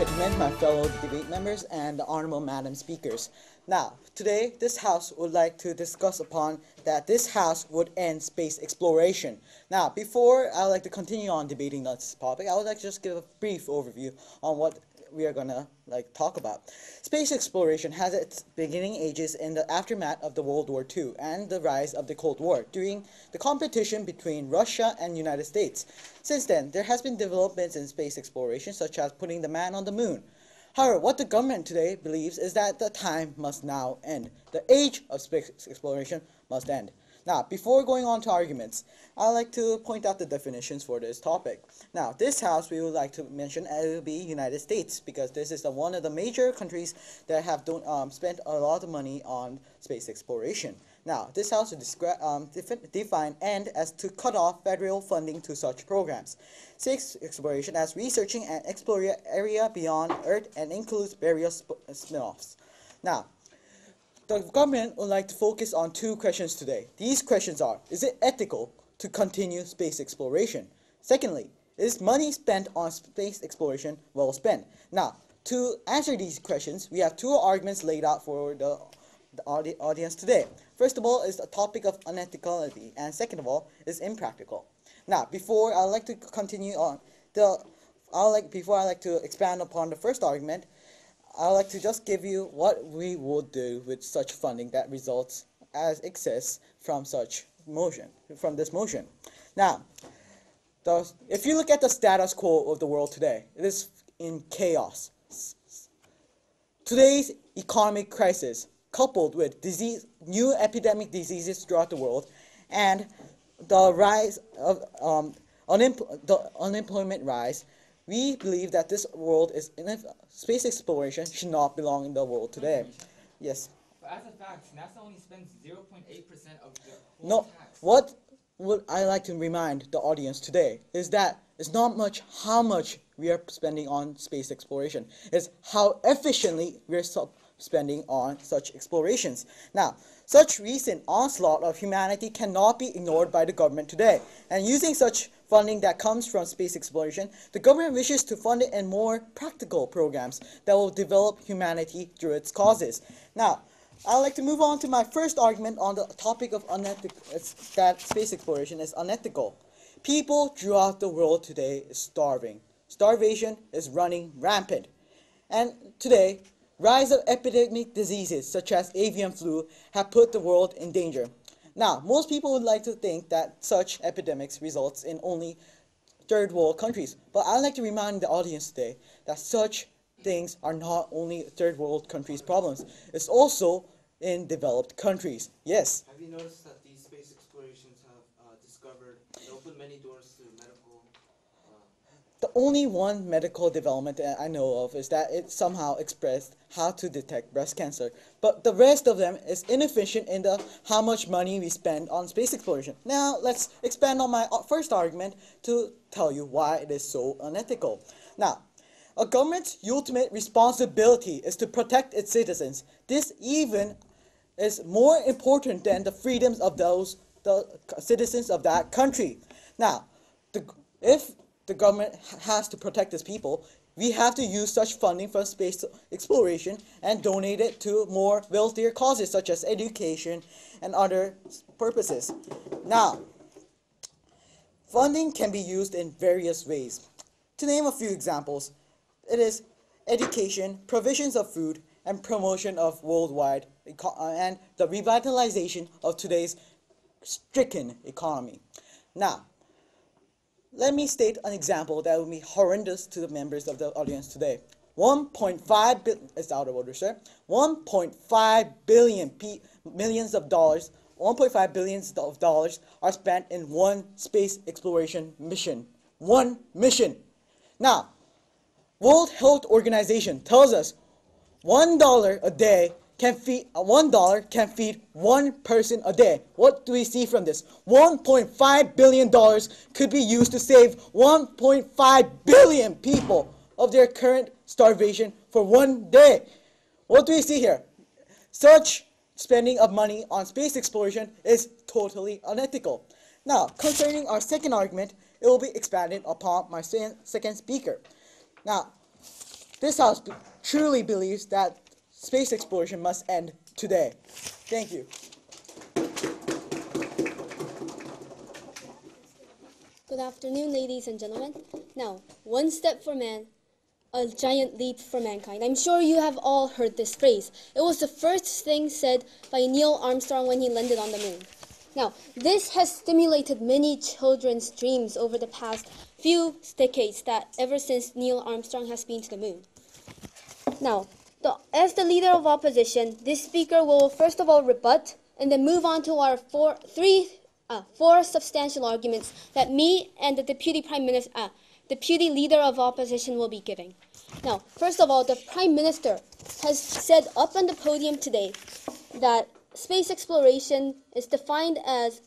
gentlemen, my fellow debate members, and the honorable madam speakers. Now, today, this House would like to discuss upon that this House would end space exploration. Now, before I would like to continue on debating this topic, I would like to just give a brief overview on what we are gonna talk about. Space exploration has its beginning ages in the aftermath of the World War II and the rise of the Cold War during the competition between Russia and United States. Since then, there has been developments in space exploration, such as putting the man on the moon. However, what the government today believes is that the time must now end. The age of space exploration must end. Now, before going on to arguments, I'd like to point out the definitions for this topic. Now, this House we would like to mention will be United States, because this is one of the major countries that have spent a lot of money on space exploration. Now, this House will define end as to cut off federal funding to such programs. Space exploration as researching and exploring area beyond Earth and includes various spin-offs. Now, the government would like to focus on two questions today. These questions are, is it ethical to continue space exploration? Secondly, is money spent on space exploration well spent? Now, to answer these questions, we have two arguments laid out for the audience today. First of all is the topic of unethicality, and second of all is impractical. Now, before I like to continue on, before I like to expand upon the first argument, I'd like to just give you what we would do with such funding that results as excess from such motion, from this motion. Now, if you look at the status quo of the world today, it is in chaos. Today's economic crisis, coupled with new epidemic diseases throughout the world, and the rise of the unemployment rise, we believe that this world is space exploration should not belong in the world today. Yes. But as a fact, NASA only spends 0.8% of the whole No, tax. what would I like to remind the audience today is that it's not much how much we are spending on space exploration. It's how efficiently we are spending on such explorations. Now, such recent onslaught of humanity cannot be ignored by the government today. And using such funding that comes from space exploration, the government wishes to fund it in more practical programs that will develop humanity through its causes. Now, I'd like to move on to my first argument on the topic of that space exploration is unethical. People throughout the world today is starving. Starvation is running rampant. And today, rise of epidemic diseases such as avian flu have put the world in danger. Now, most people would like to think that such epidemics results in only third world countries, but I'd like to remind the audience today that such things are not only third world countries' problems. It's also in developed countries. Yes. Have you noticed that these space explorations have discovered and opened many doors to medical? The only one medical development that I know of is that it somehow expressed how to detect breast cancer. But the rest of them is inefficient in how much money we spend on space exploration. Now, let's expand on my first argument to tell you why it is so unethical. Now, a government's ultimate responsibility is to protect its citizens. This even is more important than the freedoms of the citizens of that country. Now, if the government has to protect its people, we have to use such funding for space exploration and donate it to more wealthier causes such as education and other purposes. Now, funding can be used in various ways. To name a few examples, it is education, provisions of food, and promotion of worldwide and the revitalization of today's stricken economy. Now, let me state an example that will be horrendous to the members of the audience today. 1.5 billion, it's out of order, sir. 1.5 billion millions of dollars, 1.5 billions of dollars are spent in one space exploration mission. One mission. Now, World Health Organization tells us $1 a day can feed $1 can feed one person a day. What do we see from this? $1.5 billion could be used to save 1.5 billion people of their current starvation for one day. What do we see here? Such spending of money on space exploration is totally unethical. Now, concerning our second argument, it will be expanded upon my second speaker. Now, this House truly believes that space exploration must end today. Thank you. Good afternoon, ladies and gentlemen. Now, one step for man, a giant leap for mankind. I'm sure you have all heard this phrase. It was the first thing said by Neil Armstrong when he landed on the moon. Now, this has stimulated many children's dreams over the past few decades, that ever since Neil Armstrong has been to the moon. Now, as the leader of opposition, this speaker will first of all rebut and then move on to our four substantial arguments that me and the deputy leader of opposition will be giving. Now, first of all, the Prime Minister has said up on the podium today that space exploration is defined as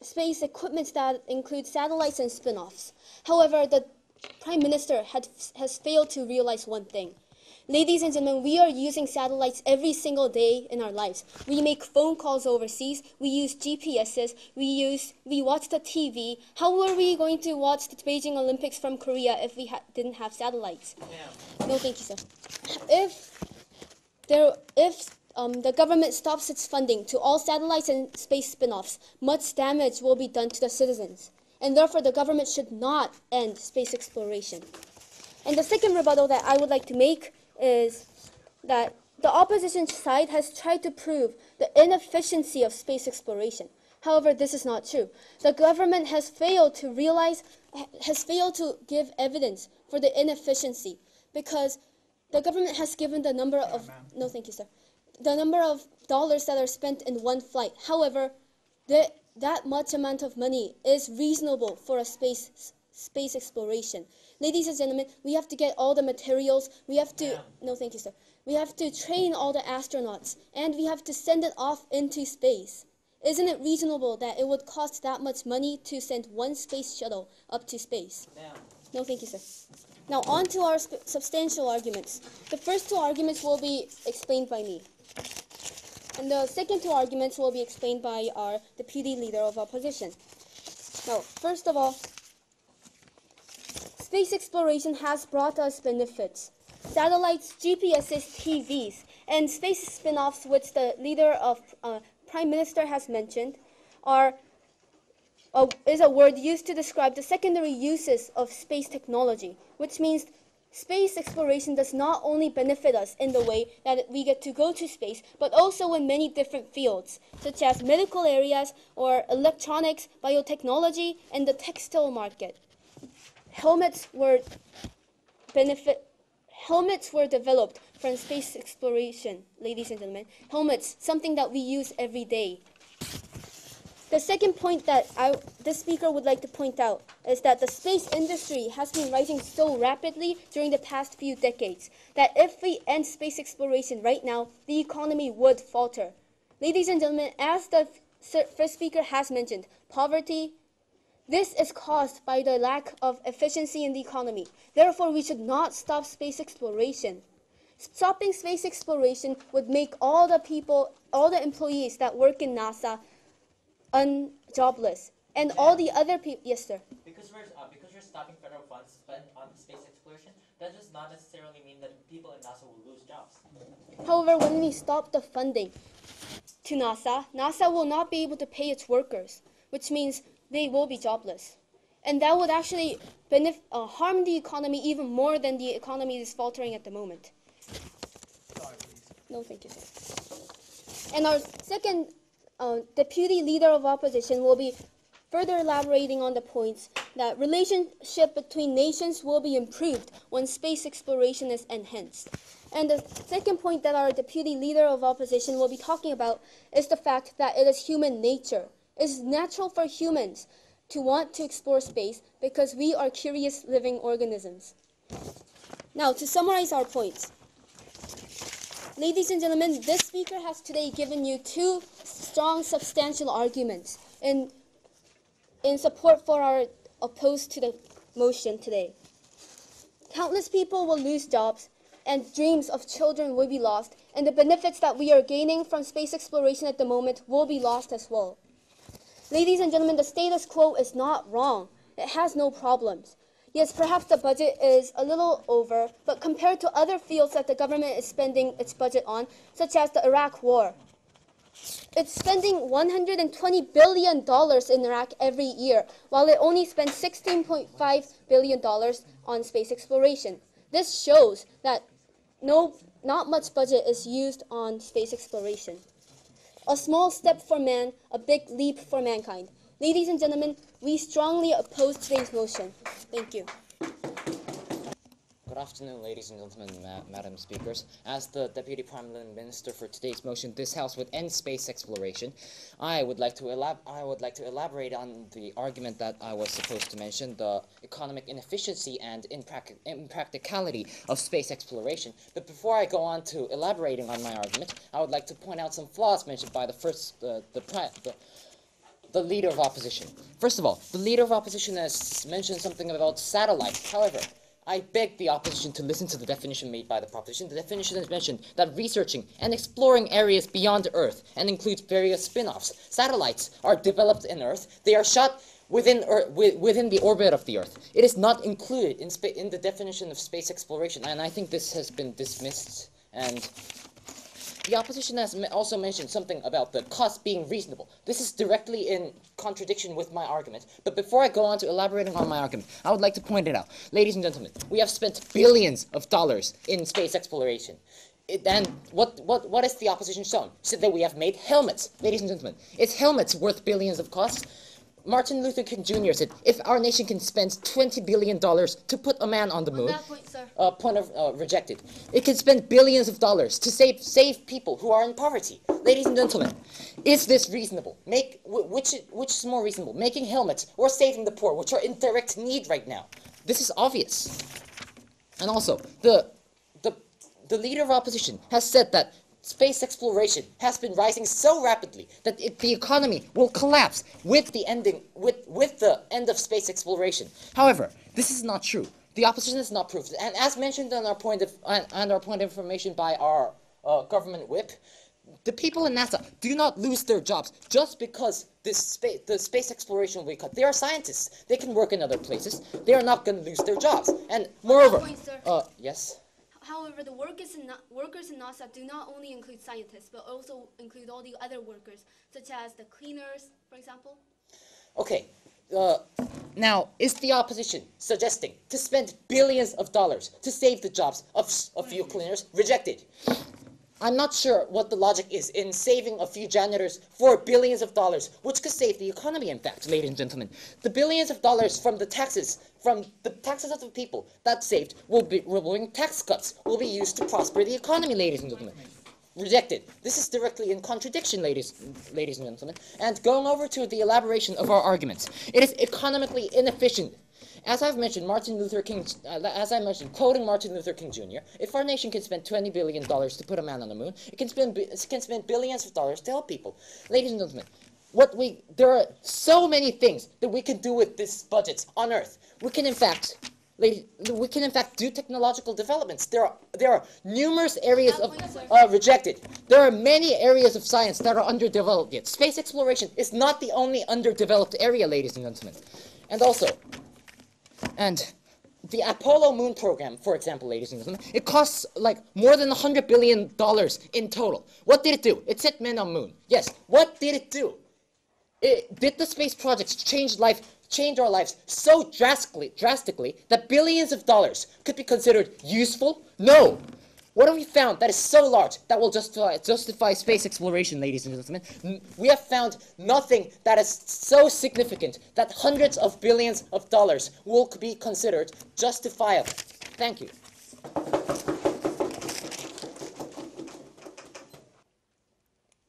space equipment that includes satellites and spin-offs. However, the Prime Minister has failed to realize one thing. Ladies and gentlemen, we are using satellites every single day in our lives. We make phone calls overseas. We use GPSs. We watch the TV. How were we going to watch the Beijing Olympics from Korea if we didn't have satellites? No, thank you, sir. If the government stops its funding to all satellites and space spin-offs, much damage will be done to the citizens. And therefore, the government should not end space exploration. And the second rebuttal that I would like to make is that the opposition side has tried to prove the inefficiency of space exploration. However, this is not true. The government has failed to give evidence for the inefficiency, because the government has given the number of, no thank you, sir, the number of dollars that are spent in one flight. However, that much amount of money is reasonable for a space exploration. Ladies and gentlemen, we have to get all the materials. We have to, no thank you, sir. We have to train all the astronauts, and we have to send it off into space. Isn't it reasonable that it would cost that much money to send one space shuttle up to space? No thank you, sir. Now on to our substantial arguments. The first two arguments will be explained by me. And the second two arguments will be explained by our deputy leader of opposition. Now, first of all, space exploration has brought us benefits. Satellites, GPSs, TVs, and space spin-offs, which the leader of Prime Minister has mentioned, is a word used to describe the secondary uses of space technology, which means space exploration does not only benefit us in the way that we get to go to space, but also in many different fields, such as medical areas or electronics, biotechnology, and the textile market. Helmets were developed from space exploration, ladies and gentlemen. Helmets, something that we use every day. The second point that this speaker would like to point out is that the space industry has been rising so rapidly during the past few decades that if we end space exploration right now, the economy would falter. Ladies and gentlemen, as the first speaker has mentioned, poverty, this is caused by the lack of efficiency in the economy. Therefore, we should not stop space exploration. Stopping space exploration would make all the employees that work in NASA unjobless, and all the other people. Yes, sir. Because you're stopping federal funds spent on space exploration, that does not necessarily mean that people in NASA will lose jobs. However, when we stop the funding to NASA will not be able to pay its workers, which means they will be jobless, and that would actually harm the economy even more than the economy is faltering at the moment. No, thank you, sir. And our second deputy leader of opposition will be further elaborating on the points that relationship between nations will be improved when space exploration is enhanced. And the second point that our deputy leader of opposition will be talking about is the fact that it is human nature. It is natural for humans to want to explore space because we are curious living organisms. Now, to summarize our points. Ladies and gentlemen, this speaker has today given you two strong, substantial arguments in support for our opposed to the motion today. Countless people will lose jobs, and dreams of children will be lost, and the benefits that we are gaining from space exploration at the moment will be lost as well. Ladies and gentlemen, the status quo is not wrong. It has no problems. Yes, perhaps the budget is a little over, but compared to other fields that the government is spending its budget on, such as the Iraq War, it's spending $120 billion in Iraq every year, while it only spends $16.5 billion on space exploration. This shows that not much budget is used on space exploration. A small step for man, a big leap for mankind. Ladies and gentlemen, we strongly oppose today's motion. Thank you. Good afternoon, ladies and gentlemen, Madam Speakers. As the Deputy Prime Minister for today's motion, this House would end space exploration. I would like to elaborate on the argument that I was supposed to mention, the economic inefficiency and impracticality of space exploration. But before I go on to elaborating on my argument, I would like to point out some flaws mentioned by the Leader of Opposition. First of all, the Leader of Opposition has mentioned something about satellites. However, I beg the opposition to listen to the definition made by the proposition. The definition has mentioned that researching and exploring areas beyond Earth and includes various spin-offs. Satellites are developed in Earth. They are shot within the orbit of the Earth. It is not included in the definition of space exploration, and I think this has been dismissed. And the opposition has also mentioned something about the cost being reasonable. This is directly in contradiction with my argument. But before I go on to elaborating on my argument, I would like to point it out. Ladies and gentlemen, we have spent billions of dollars in space exploration. And what is the opposition shown? Said that we have made helmets. Ladies and gentlemen, is helmets worth billions of costs? Martin Luther King Jr. said, if our nation can spend $20 billion to put a man on the moon, rejected. It can spend billions of dollars to save people who are in poverty. Ladies and gentlemen, is this reasonable? Which is more reasonable, making helmets or saving the poor, which are in direct need right now? This is obvious. And also, the Leader of Opposition has said that space exploration has been rising so rapidly that the economy will collapse with the end of space exploration. However, this is not true. The opposition has not proved it. And as mentioned on our point of information by our government whip, the people in NASA do not lose their jobs just because the space exploration will be cut. They are scientists. They can work in other places. They are not going to lose their jobs. And moreover, yes. However, the workers in NASA do not only include scientists, but also include all the other workers, such as the cleaners, for example. Okay. Now, is the opposition suggesting to spend billions of dollars to save the jobs of a few cleaners? Rejected. I'm not sure what the logic is in saving a few janitors for billions of dollars, which could save the economy, in fact, ladies and gentlemen. The billions of dollars from the taxes of the people that saved will bring tax cuts, will be used to prosper the economy, ladies and gentlemen. Rejected. This is directly in contradiction, ladies and gentlemen. And going over to the elaboration of our arguments, it is economically inefficient. As I've mentioned, quoting Martin Luther King Jr., if our nation can spend $20 billion to put a man on the moon, it can spend billions of dollars to help people. Ladies and gentlemen, there are so many things that we can do with this budget on Earth. We can in fact do technological developments. There are numerous areas of rejected. There are many areas of science that are underdeveloped yet. Space exploration is not the only underdeveloped area, ladies and gentlemen. And the Apollo moon program, for example, ladies and gentlemen, it costs like more than $100 billion in total. What did it do? It set men on moon. Yes. What did it do? Did the space projects change our lives so drastically that billions of dollars could be considered useful? No. What have we found that is so large that will justify space exploration, ladies and gentlemen? We have found nothing that is so significant that hundreds of billions of dollars will be considered justifiable. Thank you.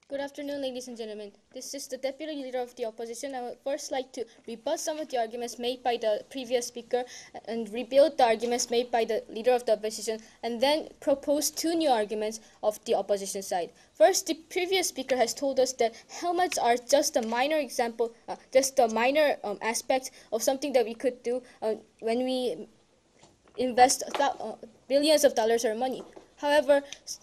Good afternoon, ladies and gentlemen. This is the Deputy Leader of the Opposition. I would first like to rebut some of the arguments made by the previous speaker and rebuild the arguments made by the Leader of the Opposition, and then propose two new arguments of the opposition side. First, the previous speaker has told us that helmets are just a minor example, aspect of something that we could do when we invest billions of dollars or money. However,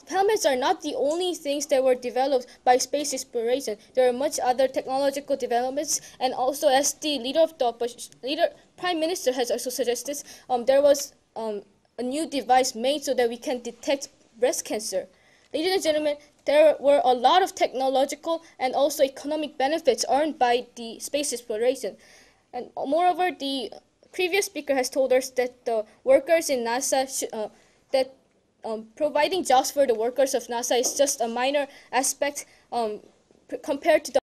helmets are not the only things that were developed by space exploration. There are much other technological developments, and also as the Prime Minister has also suggested, there was a new device made so that we can detect breast cancer. Ladies and gentlemen, there were a lot of technological and also economic benefits earned by the space exploration. And moreover, the previous speaker has told us that the workers in NASA, providing jobs for the workers of NASA is just a minor aspect compared to the